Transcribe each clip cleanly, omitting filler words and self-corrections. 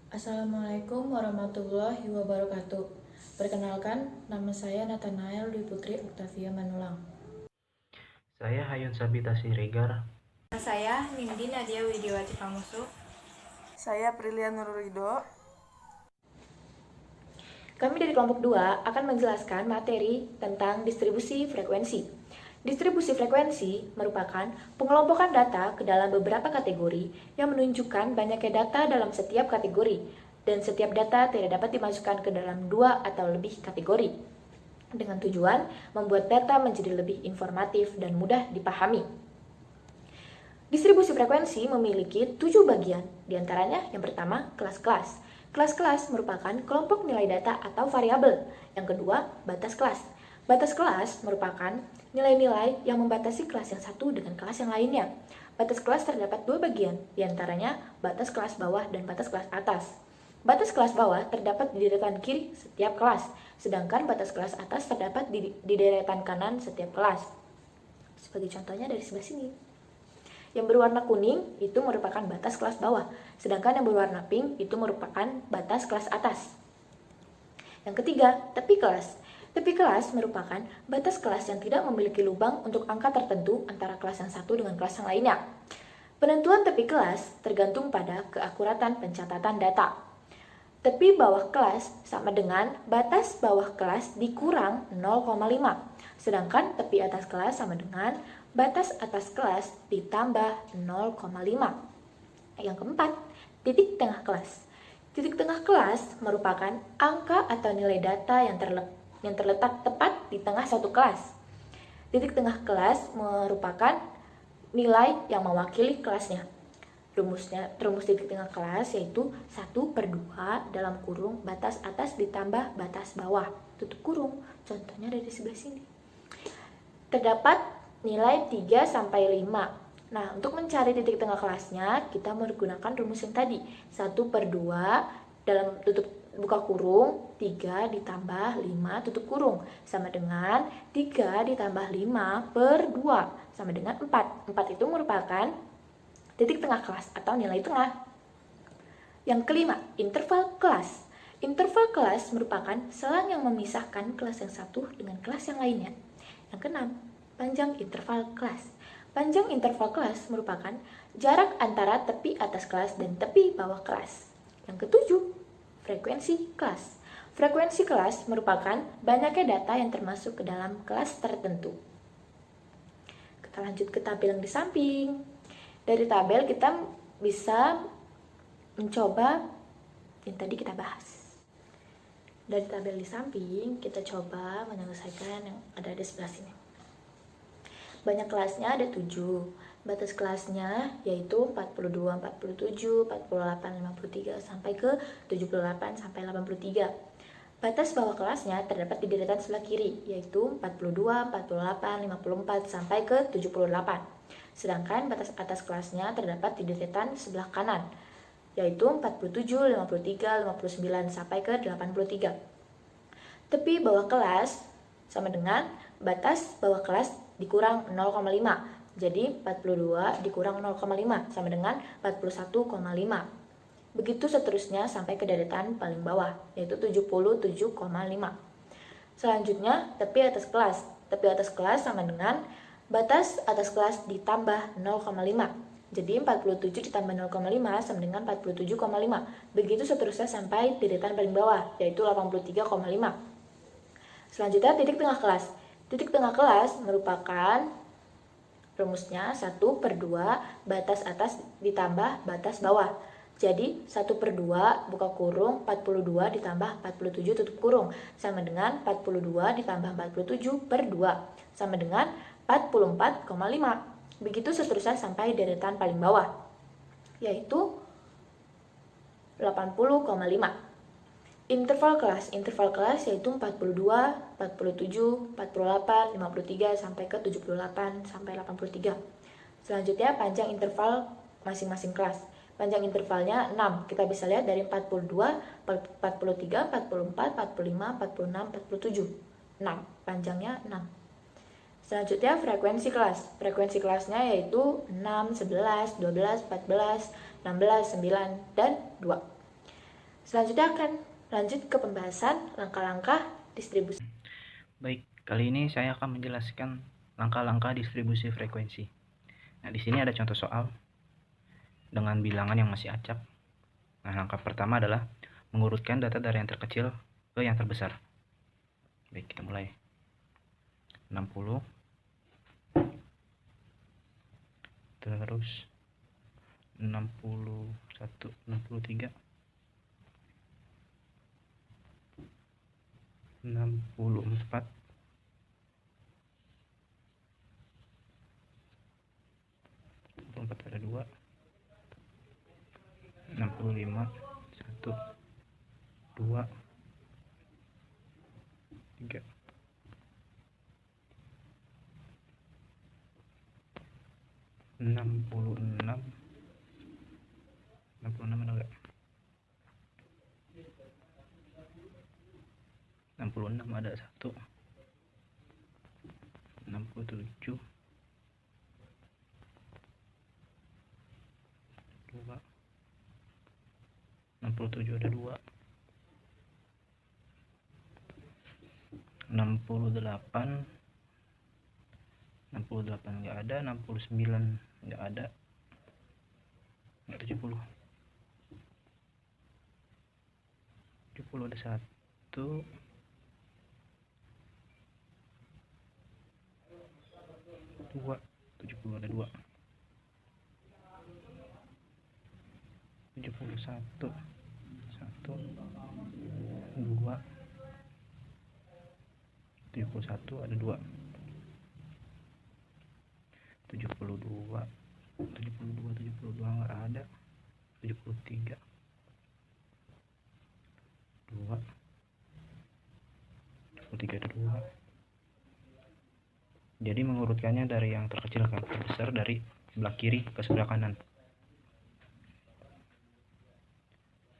Assalamualaikum warahmatullahi wabarakatuh. Perkenalkan, nama saya Nathanael Dwi Putri Octavia Manulang. Saya Hayun Sabita Siregar. Saya Nindi Nadia Widiwati Pamusu. Saya Prilian Nurrido. Kami dari kelompok 2 akan menjelaskan materi tentang distribusi frekuensi. Distribusi frekuensi merupakan pengelompokan data ke dalam beberapa kategori yang menunjukkan banyaknya data dalam setiap kategori, dan setiap data tidak dapat dimasukkan ke dalam 2 atau lebih kategori, dengan tujuan membuat data menjadi lebih informatif dan mudah dipahami. Distribusi frekuensi memiliki 7 bagian, diantaranya yang pertama kelas-kelas. Kelas-kelas merupakan kelompok nilai data atau variabel. Yang kedua, batas kelas. Batas kelas merupakan nilai-nilai yang membatasi kelas yang satu dengan kelas yang lainnya. Batas kelas terdapat 2 bagian, diantaranya batas kelas bawah dan batas kelas atas. Batas kelas bawah terdapat di deretan kiri setiap kelas, sedangkan batas kelas atas terdapat di deretan kanan setiap kelas. Sebagai contohnya dari sebelah sini. Yang berwarna kuning itu merupakan batas kelas bawah, sedangkan yang berwarna pink itu merupakan batas kelas atas. Yang ketiga, tepi kelas. Tepi kelas merupakan batas kelas yang tidak memiliki lubang untuk angka tertentu antara kelas yang satu dengan kelas yang lainnya. Penentuan tepi kelas tergantung pada keakuratan pencatatan data. Tepi bawah kelas sama dengan batas bawah kelas dikurang 0,5, sedangkan tepi atas kelas sama dengan batas atas kelas ditambah 0,5. Yang keempat, titik tengah kelas. Titik tengah kelas merupakan angka atau nilai data yang terletak tepat di tengah suatu kelas. Titik tengah kelas merupakan nilai yang mewakili kelasnya. Rumus titik tengah kelas yaitu 1/2 dalam kurung batas atas ditambah batas bawah, tutup kurung. Contohnya dari sebelah sini. Terdapat nilai 3 sampai 5. Nah, untuk mencari titik tengah kelasnya, kita menggunakan rumus yang tadi. 1/2 dalam buka kurung, 3 ditambah 5 tutup kurung, sama dengan 3 ditambah 5/2, sama dengan 4. 4 itu merupakan titik tengah kelas atau nilai tengah. Yang kelima, interval kelas. Interval kelas merupakan selang yang memisahkan kelas yang satu dengan kelas yang lainnya. Yang keenam, panjang interval kelas. Panjang interval kelas merupakan jarak antara tepi atas kelas dan tepi bawah kelas. Yang ketujuh, frekuensi kelas. Frekuensi kelas merupakan banyaknya data yang termasuk ke dalam kelas tertentu. Kita lanjut ke tabel yang di samping. Dari tabel kita bisa mencoba yang tadi kita bahas. Dari tabel di samping kita coba menyelesaikan yang ada di sebelah sini. Banyak kelasnya ada 7. Batas kelasnya yaitu 42, 47, 48, 53 sampai ke 78 sampai 83. Batas bawah kelasnya terdapat di deretan sebelah kiri yaitu 42, 48, 54 sampai ke 78. Sedangkan batas atas kelasnya terdapat di deretan sebelah kanan yaitu 47, 53, 59 sampai ke 83. Tepi bawah kelas sama dengan batas bawah kelas dikurang 0,5. Jadi 42 dikurang 0,5 sama dengan 41,5. Begitu seterusnya sampai ke deretan paling bawah yaitu 77,5. Selanjutnya tepi atas kelas. Tepi atas kelas sama dengan batas atas kelas ditambah 0,5. Jadi 47 ditambah 0,5 sama dengan 47,5. Begitu seterusnya sampai deretan paling bawah yaitu 83,5. Selanjutnya titik tengah kelas. Titik tengah kelas merupakan rumusnya 1/2 batas atas ditambah batas bawah. Jadi 1/2 buka kurung 42 ditambah 47 tutup kurung sama dengan 42 ditambah 47/2 sama dengan 44,5. Begitu seterusnya sampai deretan paling bawah yaitu 80,5. Interval kelas yaitu 42, 47, 48, 53 sampai ke 78 sampai 83. Selanjutnya panjang interval masing-masing kelas. Panjang intervalnya 6. Kita bisa lihat dari 42, 43, 44, 45, 46, 47. 6. Panjangnya 6. Selanjutnya frekuensi kelas. Frekuensi kelasnya yaitu 6, 11, 12, 14, 16, 9, dan 2. Selanjutnya akan lanjut ke pembahasan langkah-langkah distribusi. Baik, kali ini saya akan menjelaskan langkah-langkah distribusi frekuensi. Nah, di sini ada contoh soal dengan bilangan yang masih acak. Nah, langkah pertama adalah mengurutkan data dari yang terkecil ke yang terbesar. Baik, kita mulai. 60, terus 61, 63, 64, 64 ada 2, 65, 1, 2, 3, 66, 66 ada enggak? 66 ada 1, 67, 2, 67 ada 2, 68, 68 enggak ada, 69 enggak ada, 70, 70 ada 1, 2, 70 ada 2, 71, 1, 2, 71 ada 2, 72, 72 enggak ada, 73, 2, 73 ada 2. Jadi mengurutkannya dari yang terkecil ke terbesar dari sebelah kiri ke sebelah kanan.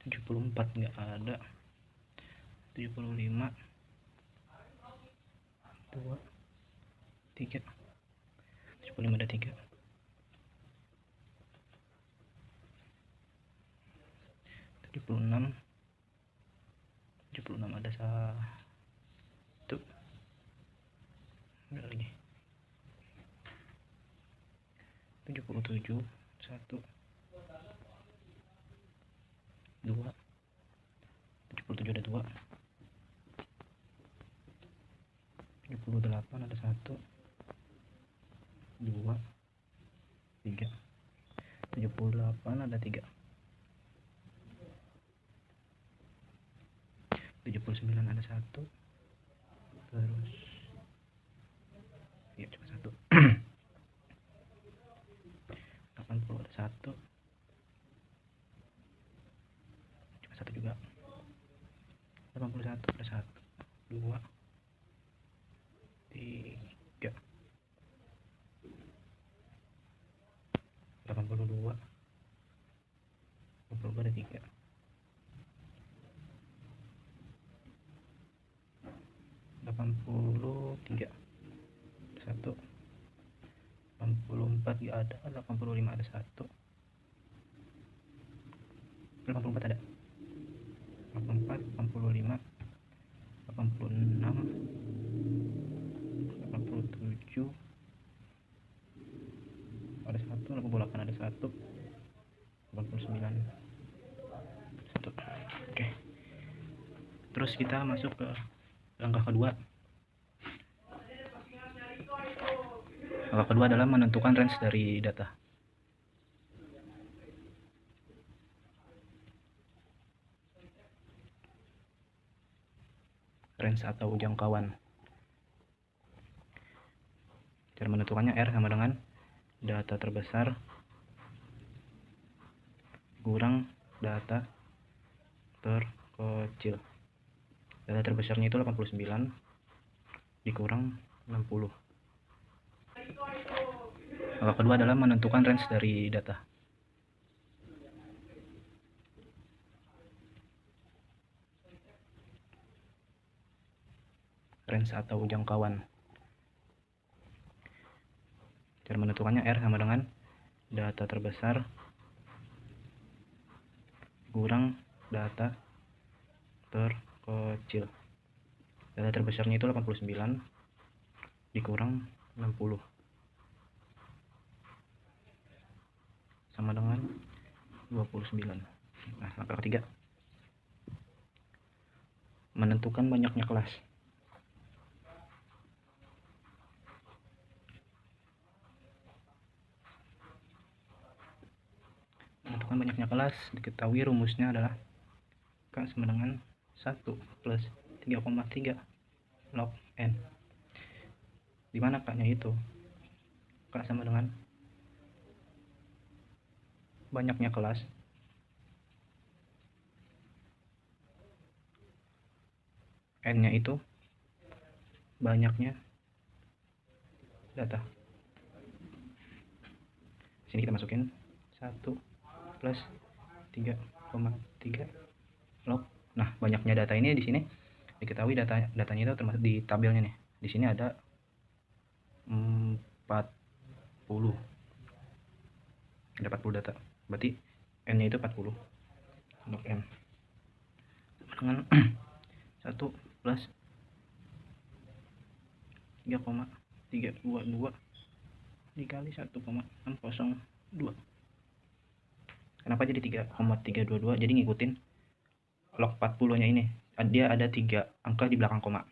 74 enggak ada, 75, 2, 3, 75 ada 3, 76, 76 ada 1, enggak lagi, 77, 1, 2, 77 ada 2, 78 ada 1, 2, 3, 78 ada 3, 79 ada 1, terus ya cuma 1, 80 ada 1, cuma 1 juga, 81 ada 1, 2, 3, 82, 82 ada 3, 83, 1, 84 gak ada, 85 ada 1, 84 ada, 84, 85, 86, 87 ada 1, 88 ada 1, 89 1. Oke, terus kita masuk ke langkah kedua. Langkah kedua adalah menentukan range dari data. Range atau jangkauan. Cara menentukannya R sama dengan data terbesar kurang data terkecil. Data terbesarnya itu 89 dikurang 60. Langkah kedua adalah menentukan range dari data. Range atau jangkauan. Cara menentukannya R sama dengan data terbesar kurang data terkecil. Data terbesarnya itu 89 dikurang 60 sama dengan 29. Nah, langkah ketiga, menentukan banyaknya kelas. Menentukan banyaknya kelas, diketahui rumusnya adalah K sama dengan 1 plus 3,3 log N. Dimana K nya itu? K sama dengan banyaknya kelas N nya itu banyaknya data. Sini kita masukin 1 plus 3,3 log. Nah, banyaknya data ini di sini diketahui datanya itu termasuk di tabelnya nih. Di sini ada 40. Ada 40 data. Berarti N-nya itu 40. Log N dengan 1 plus 3,322 dikali 1,602. Kenapa jadi 3,322? Jadi ngikutin log 40 nya ini, dia ada 3 angka di belakang koma.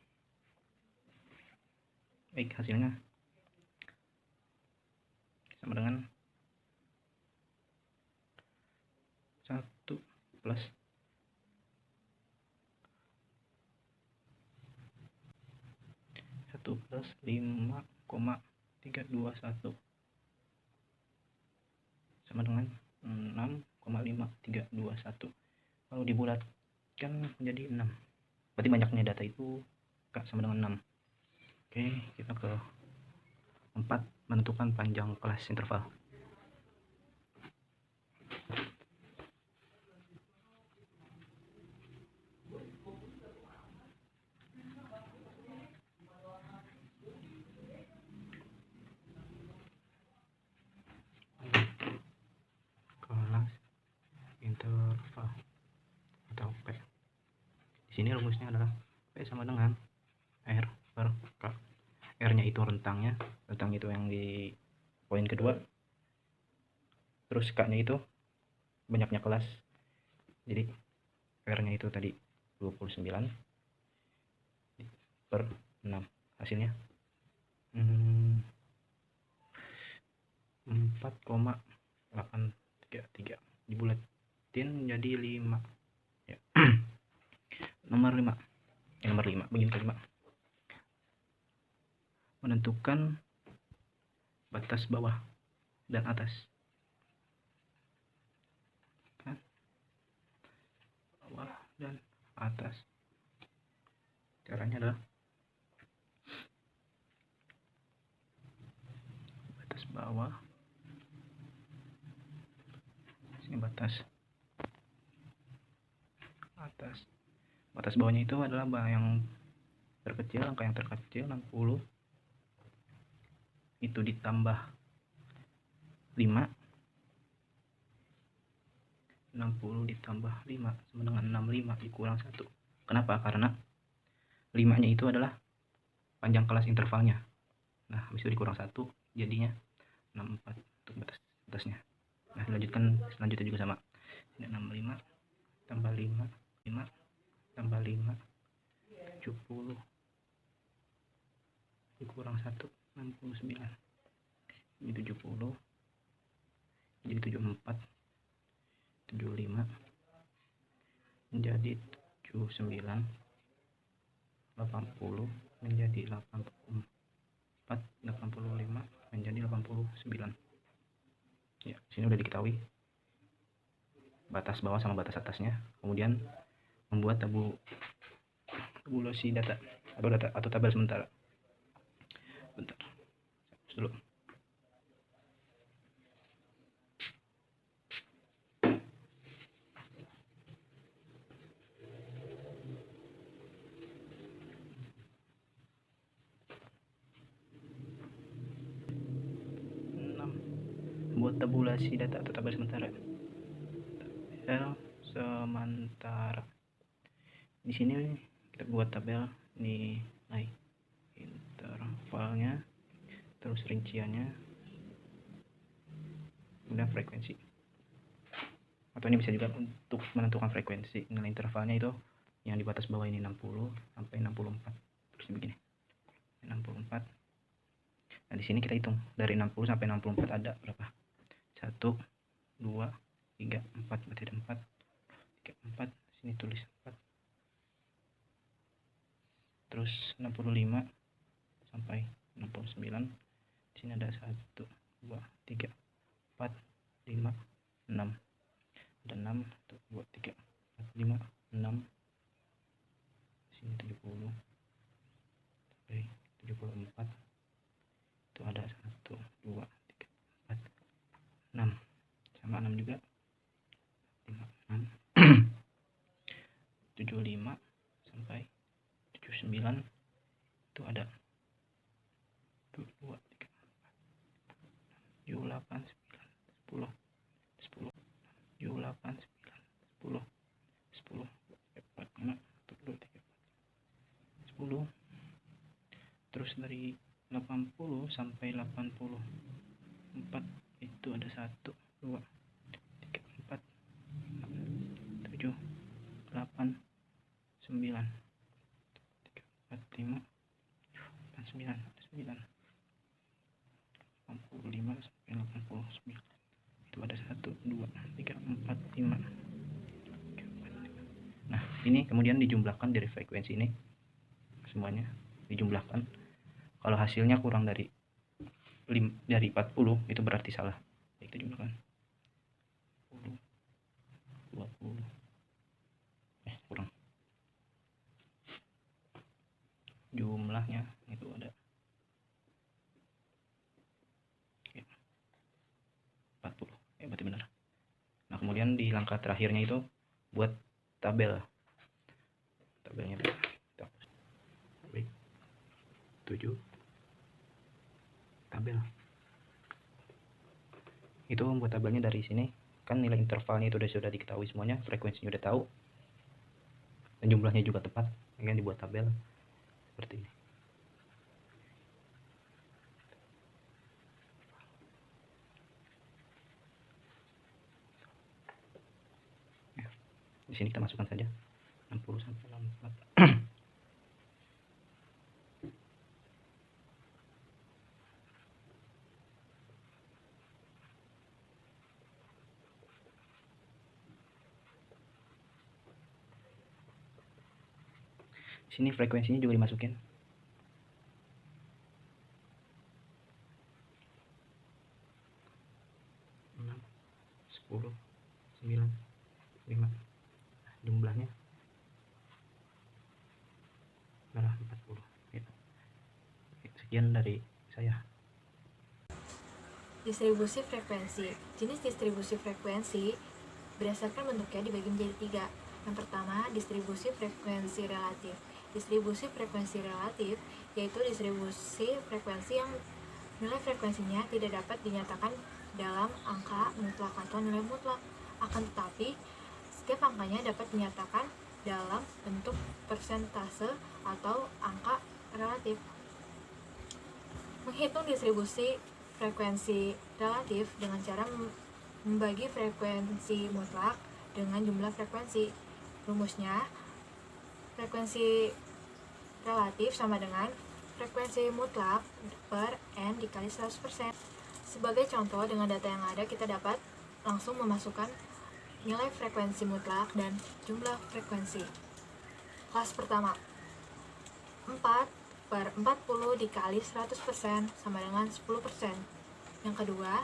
Baik, hasilnya sama dengan 1 plus 5,321 sama dengan 6,5321. Kalau dibulatkan menjadi 6, berarti banyaknya data itu K sama dengan 6. Oke, kita ke 4, menentukan panjang kelas interval. Kelas interval atau P. Di sini rumusnya adalah P sama dengan R per K. R-nya itu rentang itu yang di poin kedua. Terus K-nya itu banyaknya kelas. Jadi R-nya itu tadi 29 per 6. Hasilnya 4,833 dibulatin jadi 5 ya. nomor 5 bagian kelima, menentukan batas bawah dan atas. Kan? Bawah dan atas. Caranya adalah batas bawah, sini batas atas. Batas bawahnya itu adalah yang terkecil, angka yang terkecil 60 itu ditambah 5, 60 ditambah 5 sama dengan 65 dikurang 1. Kenapa? Karena 5 nya itu adalah panjang kelas intervalnya. Nah, habis itu dikurang 1 jadinya 64 untuk batasnya. Nah, selanjutnya juga sama. Ini 65 tambah 5 tambah 5 70 dikurang 1 69. Ini 70 jadi 74 75 menjadi 79 80 menjadi 84 85 menjadi 89. Ya, sini udah diketahui batas bawah sama batas atasnya. Kemudian membuat tabulasi data atau tabel sementara. Bentar. Dulu. Membuat tabulasi data atau tabel sementara. Tabel sementara. Di sini kita buat tabel nilai intervalnya, terus rinciannya, kemudian frekuensi. Atau ini bisa juga untuk menentukan frekuensi. Nilai intervalnya itu yang di batas bawah ini 60 sampai 64. Terus begini. 64. Nah, di sini kita hitung dari 60 sampai 64 ada berapa? 1 2 3 4, berarti ada 4. 3 4, sini tulis 4. Terus 65 sampai 69. Di sini ada 1 2 3 4 5 6. Ada 6, 1 2 3 4 5 6. Di sini 70 sampai 74. Itu ada 1 2 3 4 6. Sama 6 juga. 5 6. 75 sampai 79. Itu ada 1 2 3 4 7 8 9 10 10 7 8 9 10 10 4 5 1 2 3 4 10. Terus dari 80 sampai 84 itu ada 1 2 3 4 7 8 9 3 4 5 8 9 ada 9. 85 sampai 89 itu ada 1 2 3 4 5. Nah, ini kemudian dijumlahkan dari frekuensi ini, semuanya dijumlahkan. Kalau hasilnya kurang dari 40 itu berarti salah. Kita jumlahkan 10 20 kurang. Jumlahnya itu ada 40. Berarti benar. Nah, kemudian di langkah terakhirnya itu buat tabel. Tabelnya kita hapus. 7 tabel. Itu membuat tabelnya dari sini. Kan nilai intervalnya itu sudah diketahui semuanya, frekuensinya udah tahu, dan jumlahnya juga tepat. Kemudian dibuat tabel seperti ini. Di sini kita masukkan saja 60 sampai 64. Di sini frekuensinya juga dimasukin. Enam, 10, 9, 5. Jumlahnya adalah 40. Ya. Sekian dari saya. Distribusi frekuensi. Jenis distribusi frekuensi berdasarkan bentuknya dibagi menjadi 3. Yang pertama, distribusi frekuensi relatif. Distribusi frekuensi relatif yaitu distribusi frekuensi yang nilai frekuensinya tidak dapat dinyatakan dalam angka mutlak atau nilai mutlak. Akan tetapi, setiap angkanya dapat dinyatakan dalam bentuk persentase atau angka relatif. Menghitung distribusi frekuensi relatif dengan cara membagi frekuensi mutlak dengan jumlah frekuensi. Rumusnya, frekuensi relatif sama dengan frekuensi mutlak per N dikali 100%. Sebagai contoh, dengan data yang ada kita dapat langsung memasukkan nilai frekuensi mutlak dan jumlah frekuensi. Kelas pertama, 4/40 dikali 100% sama dengan 10%. Yang kedua,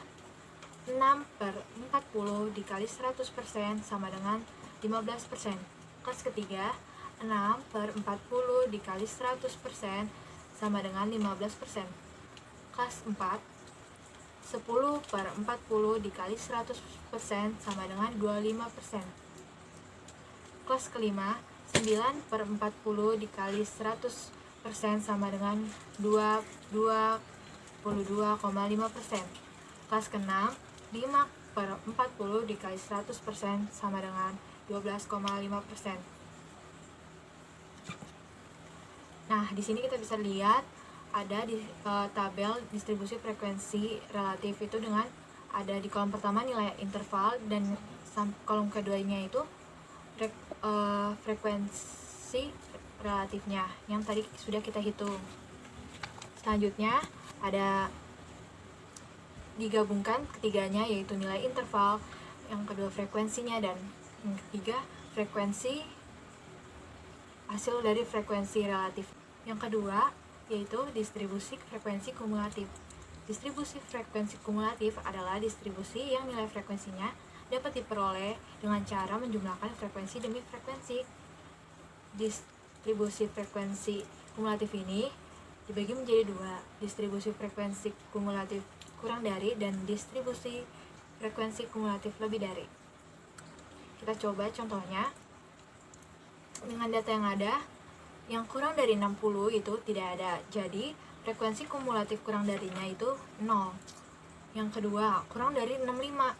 6/40 dikali 100% sama dengan 15%. Kelas ketiga, 6/40 dikali 100% sama dengan 15%. Kelas 4, 10/40 dikali 100% sama dengan 25%. Kelas kelima, 9/40 dikali 100% sama dengan 22,5%. Kelas ke-6, 5/40 dikali 100% sama dengan 12,5%. Nah, di sini kita bisa lihat ada di tabel distribusi frekuensi relatif itu dengan ada di kolom pertama nilai interval dan kolom keduanya itu frekuensi relatifnya yang tadi sudah kita hitung. Selanjutnya ada digabungkan ketiganya, yaitu nilai interval, yang kedua frekuensinya, dan yang ketiga frekuensi hasil dari frekuensi relatif. Yang kedua yaitu distribusi frekuensi kumulatif. Distribusi frekuensi kumulatif adalah distribusi yang nilai frekuensinya dapat diperoleh dengan cara menjumlahkan frekuensi demi frekuensi. Distribusi frekuensi kumulatif ini dibagi menjadi dua, distribusi frekuensi kumulatif kurang dari dan distribusi frekuensi kumulatif lebih dari. Kita coba contohnya. Dengan data yang ada, yang kurang dari 60 itu tidak ada, jadi frekuensi kumulatif kurang darinya itu 0. Yang kedua, kurang dari 65.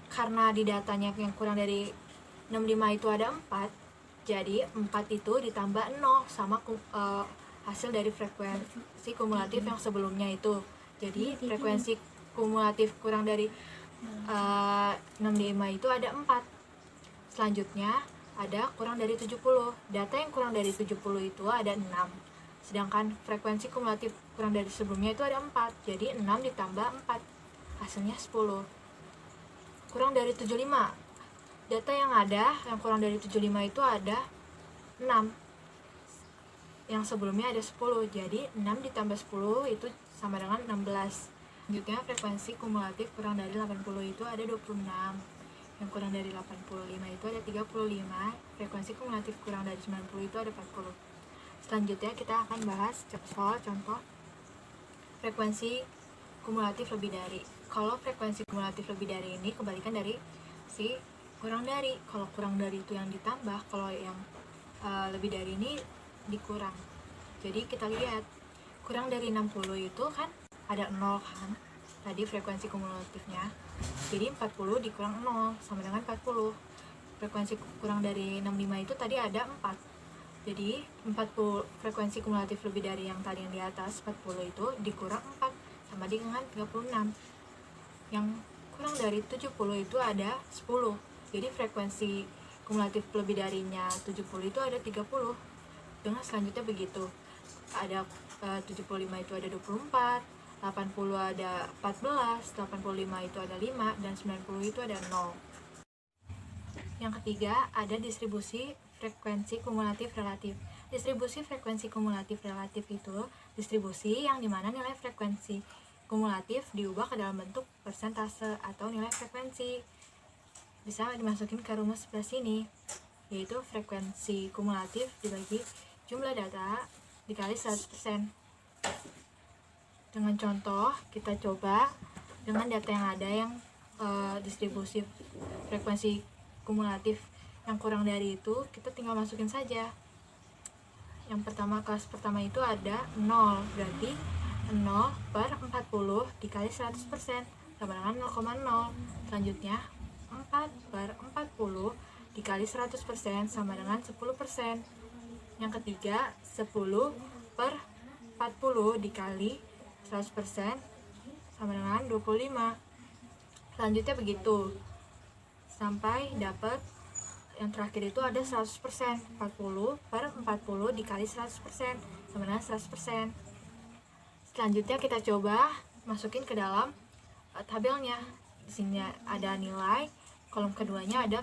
Karena di datanya yang kurang dari 65 itu ada 4, jadi 4 itu ditambah 0 sama hasil dari frekuensi kumulatif yang sebelumnya itu. Jadi frekuensi kumulatif kurang dari 65 itu ada 4. Selanjutnya ada kurang dari 70. Data yang kurang dari 70 itu ada 6. Sedangkan frekuensi kumulatif kurang dari sebelumnya itu ada 4. Jadi 6 ditambah 4. Hasilnya 10. Kurang dari 75. Data yang ada yang kurang dari 75 itu ada 6. Yang sebelumnya ada 10. Jadi 6 ditambah 10 itu sama dengan 16. Selanjutnya frekuensi kumulatif kurang dari 80 itu ada 26. Yang kurang dari 85 itu ada 35, frekuensi kumulatif kurang dari 90 itu ada 40. Selanjutnya kita akan bahas soal contoh frekuensi kumulatif lebih dari. Kalau frekuensi kumulatif lebih dari ini kebalikan dari si kurang dari. Kalau kurang dari itu yang ditambah, kalau yang lebih dari ini dikurang. Jadi kita lihat kurang dari 60 itu kan ada 0 kan tadi frekuensi kumulatifnya. Jadi 40 dikurang 0 sama dengan 40. Frekuensi kurang dari 65 itu tadi ada 4. Jadi 40 frekuensi kumulatif lebih dari yang tadi yang di atas 40 itu dikurang 4 sama dengan 36. Yang kurang dari 70 itu ada 10. Jadi frekuensi kumulatif lebih darinya 70 itu ada 30. Dengan selanjutnya begitu. Ada 75 itu ada 24. 80 ada 14, 85 itu ada 5, dan 90 itu ada 0. Yang ketiga, ada distribusi frekuensi kumulatif relatif. Distribusi frekuensi kumulatif relatif itu distribusi yang dimana nilai frekuensi kumulatif diubah ke dalam bentuk persentase atau nilai frekuensi. Bisa dimasukin ke rumus sebelah sini, yaitu frekuensi kumulatif dibagi jumlah data dikali 100%. Dengan contoh, kita coba dengan data yang ada yang distribusi frekuensi kumulatif yang kurang dari itu, kita tinggal masukin saja. Yang pertama, kelas pertama itu ada 0, berarti 0 per 40 dikali 100% sama dengan 0,0. Selanjutnya 4 per 40 dikali 100% sama dengan 10%. Yang ketiga 10 per 40 dikali 100% sama dengan 25. Selanjutnya begitu sampai dapat yang terakhir itu ada 100%. 40 per 40 dikali 100% sama dengan 100%. Selanjutnya kita coba masukin ke dalam tabelnya. Di sini ada nilai, kolom keduanya ada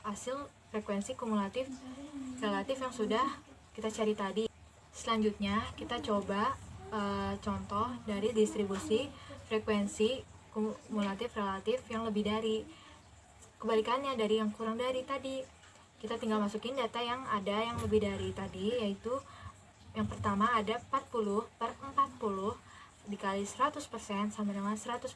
hasil frekuensi kumulatif relatif yang sudah kita cari tadi. Selanjutnya kita coba contoh dari distribusi frekuensi kumulatif relatif yang lebih dari. Kebalikannya dari yang kurang dari tadi. Kita tinggal masukin data yang ada yang lebih dari tadi, yaitu yang pertama ada 40 per 40 dikali 100% sama dengan 100%.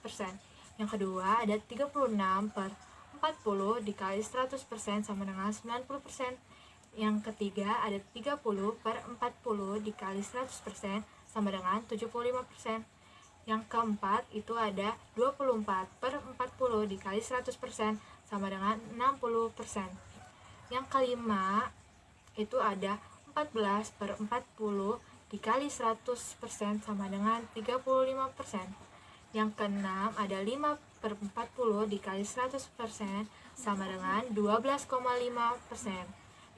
Yang kedua ada 36 per 40 dikali 100% sama dengan 90%. Yang ketiga ada 30 per 40 dikali 100% sama dengan 75%. Yang keempat itu ada 24 per 40 dikali 100% sama dengan 60%. Yang kelima itu ada 14/40 dikali 100% sama dengan 35%. Yang keenam ada 5/40 dikali 100% sama dengan 12,5%.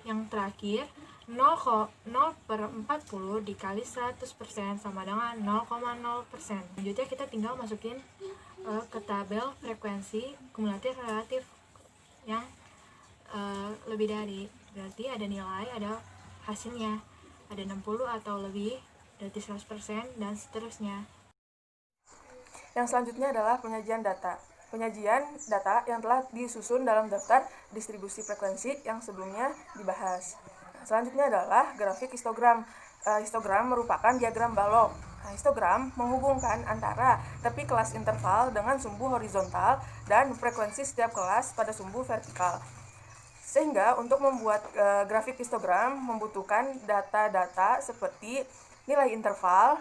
Yang terakhir 0/40 dikali 100% sama dengan 0,0%. Selanjutnya kita tinggal masukin ke tabel frekuensi kumulatif relatif yang lebih dari, berarti ada nilai, ada hasilnya, ada 60 atau lebih, berarti 100%, dan seterusnya. Yang selanjutnya adalah penyajian data. Penyajian data yang telah disusun dalam daftar distribusi frekuensi yang sebelumnya dibahas. Selanjutnya adalah grafik histogram. Histogram merupakan diagram balok. Histogram menghubungkan antara tepi kelas interval dengan sumbu horizontal dan frekuensi setiap kelas pada sumbu vertikal. Sehingga untuk membuat grafik histogram membutuhkan data-data seperti nilai interval,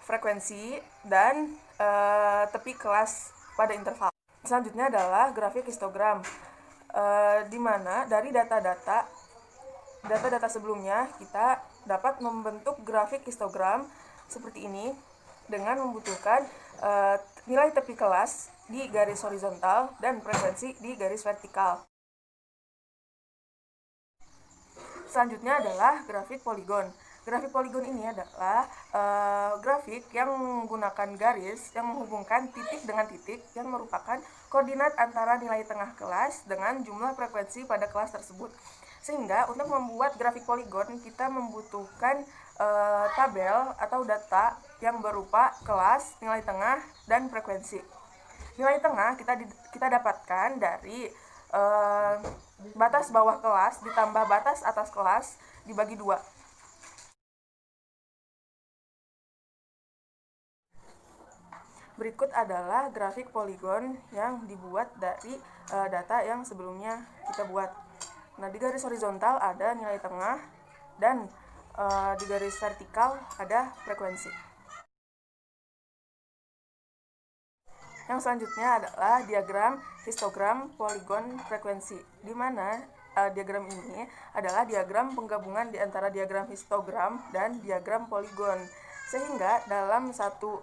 frekuensi, dan tepi kelas pada interval. Selanjutnya adalah grafik histogram, di mana dari data-data sebelumnya kita dapat membentuk grafik histogram seperti ini dengan membutuhkan nilai tepi kelas di garis horizontal dan frekuensi di garis vertikal. Selanjutnya adalah grafik poligon. Grafik poligon ini adalah grafik yang menggunakan garis yang menghubungkan titik dengan titik yang merupakan koordinat antara nilai tengah kelas dengan jumlah frekuensi pada kelas tersebut. Sehingga untuk membuat grafik poligon kita membutuhkan tabel atau data yang berupa kelas, nilai tengah, dan frekuensi. Nilai tengah kita dapatkan dari batas bawah kelas ditambah batas atas kelas dibagi 2. Berikut adalah grafik poligon yang dibuat dari data yang sebelumnya kita buat. Nah, di garis horizontal ada nilai tengah dan di garis vertikal ada frekuensi. Yang selanjutnya adalah diagram histogram poligon frekuensi, di mana diagram ini adalah diagram penggabungan di antara diagram histogram dan diagram poligon. Sehingga dalam satu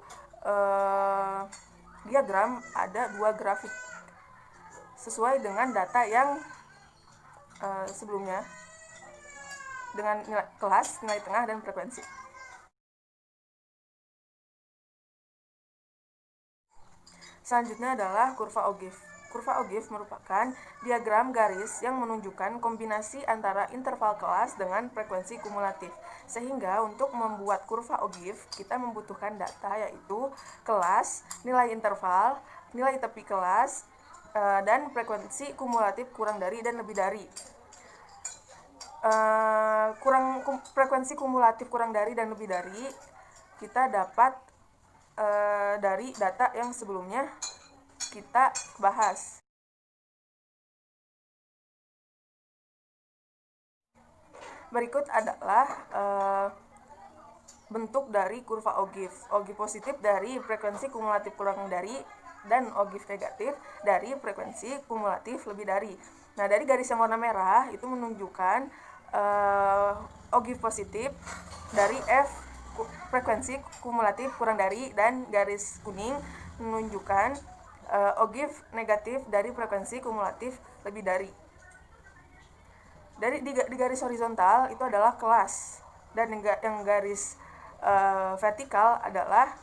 diagram ada 2 grafik sesuai dengan data yang sebelumnya dengan nilai kelas, nilai tengah, dan frekuensi. Selanjutnya adalah kurva Ogive. Kurva Ogive merupakan diagram garis yang menunjukkan kombinasi antara interval kelas dengan frekuensi kumulatif. Sehingga untuk membuat kurva Ogive, kita membutuhkan data yaitu kelas, nilai interval, nilai tepi kelas, dan frekuensi kumulatif kurang dari dan lebih dari. Frekuensi kumulatif kurang dari dan lebih dari kita dapat dari data yang sebelumnya kita bahas. Berikut adalah bentuk dari kurva Ogive. Ogive positif dari frekuensi kumulatif kurang dari, dan Ogive negatif dari frekuensi kumulatif lebih dari. Nah, dari garis yang warna merah itu menunjukkan Ogive positif dari F frekuensi kumulatif kurang dari, dan garis kuning menunjukkan Ogive negatif dari frekuensi kumulatif lebih dari. Di garis horizontal itu adalah kelas, dan yang garis vertikal adalah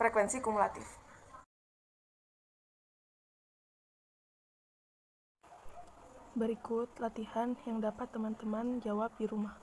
frekuensi kumulatif. Berikut latihan yang dapat teman-teman jawab di rumah.